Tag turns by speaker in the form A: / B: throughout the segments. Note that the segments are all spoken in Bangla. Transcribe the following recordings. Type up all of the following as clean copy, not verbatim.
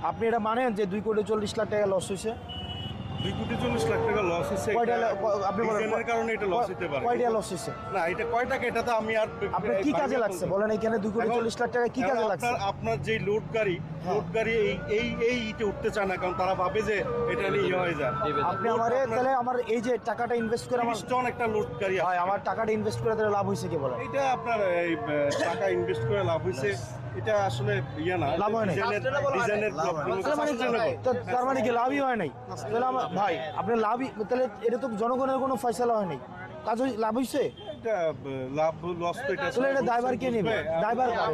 A: আপনি এটা মানেন যে 2,40,00,000 টাকা লস হয়েছে?
B: 2,40,00,000 টাকা লস হয়েছে।
A: আপনি বলেন
B: ডিজাইনের কারণে এটা লস হতে পারে।
A: কয় টাকা লস হয়েছে?
B: না, এটা কয় টাকা এটা তো আমি আর
A: আপনার কি কাজে লাগছে বলেন? এখানে 2,40,00,000 টাকা কি কাজে লাগছে?
B: আপনার যে লোড গাড়ি এই ইটে উঠতে চায় না, কারণ তারা ভাবে যে এটা নিয়ে হয়ে যায়।
A: আপনি আমারে তাহলে আমার এই যে টাকাটা ইনভেস্ট করে আমার
B: টন একটা লোড গাড়ি
A: হয়, আমার টাকাটা ইনভেস্ট করে তাহলে লাভ হয়েছে কি বলেন?
B: এটা আপনার এই টাকা ইনভেস্ট করে লাভ হয়েছে, এটা আসলে ইয়ে না,
A: লাভ হয় নাই।
B: ডিজাইনের
A: তার মানে কি লাভই হয় নাই? তাহলে আমার ভাই আপনার লাভই, তাহলে এটা তো জনগণের কোনো ফয়সালা হয় নাই, কাজ লাভ হয়েছে?
B: এটা লাভ লস তো এটা
A: তাহলে এটা দায়ভার কে নেবে? দায়ভার কার?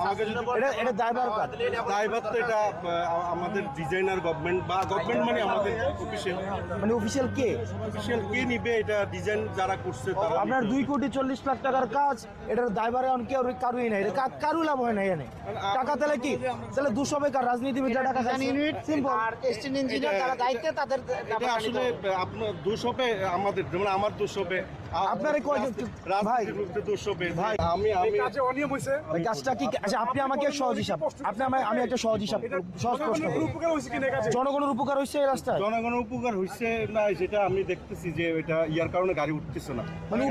B: আমাকে যদি
A: এটা দায়ভার কার?
B: দায়ভার তো এটা আমাদের ডিজাইনার গভর্নমেন্ট বা গভর্নমেন্ট মানে আমাদের অফিসিয়াল,
A: মানে অফিসিয়াল কে?
B: অফিসিয়াল কে নিবে এটা? ডিজাইন যারা করছে তারা।
A: আপনার 2,40,00,000 টাকার কাজ, এটার দায়ভারে অন কেউ কারুই নাই, এটা কারু লাভ হয় না এখানে। টাকা তাহলে কি তাহলে 200 বেকার রাজনীতিবিদরা টাকা ইউনিট সিম্পল টেস্টিং ইঞ্জিনিয়ার তারা দায়িত্বে তাদের
B: এটা আসলে আপনার 200 পে আমাদের, যেমন আমার 200 পে,
A: আপনার কয় ভাই
B: 200 পে ভাই, আমি
C: কাজে অনিয়ম হয়েছে।
A: এই কাজটা কি? আচ্ছা আপনি আমাকে সহজ হিসাব, আপনি আমি একটা সহজ হিসাব, সহজ প্রশ্ন করি।
C: উপকার হয়েছে কিনা কাজে?
A: জনগণের উপকার হয়েছে এই রাস্তায়?
B: জনগণের উপকার হয়েছে না, যেটা আমি দেখতেছি যে এটা ইয়ার কারণে গাড়ি উঠতেছে না।
A: মানে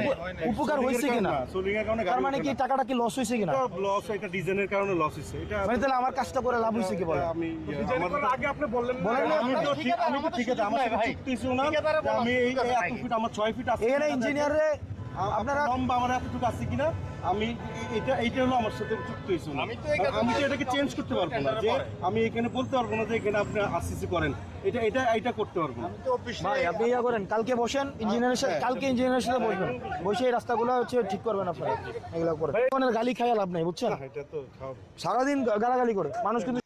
A: উপকার হয়েছে কিনা?
B: সোলিং এর কারণে
A: তার মানে কি টাকাটা কি লস হয়েছে কিনা?
B: লস, এটা ডিজাইনের কারণে লস হয়েছে। এটা
A: মানে তাহলে আমার কাজটা করে লাভ হয়েছে কি বলেন?
B: আমি
C: আমার আগে আপনি বললেন না।
A: বলেন না,
B: আমি তো ঠিক আছে, আমার সাথে চুক্তি না যে আমি এই এত ফিট, আমার 6 ফিট আছে
A: এখানে ইঞ্জিনিয়ারে আপনারা
B: লম্বা, আমার এতটুকু আছে কিনা, আমি এইটা হলো আমার সাথে চুক্তি হয়েছে না। আমি তো এটাকে চেঞ্জ করতে পারবো না, যে আমি এখানে বলতে পারবো না যে এখানে আপনি আরসিসি করেন, এটা করতে পারবো না।
A: ভাই আপনি ইয়া করেন, কালকে বসেন ইঞ্জিনিয়ারের সাথে, কালকে ইঞ্জিনিয়ারের সাথে বসবেন, বসে এই রাস্তাগুলো হচ্ছে ঠিক করবেন আপনারা, এগুলো করে গালি খাইয়া লাভ নাই বুঝছেন?
B: এটা তো খাও।
A: সারাদিন গালাগালি করে মানুষ কিন্তু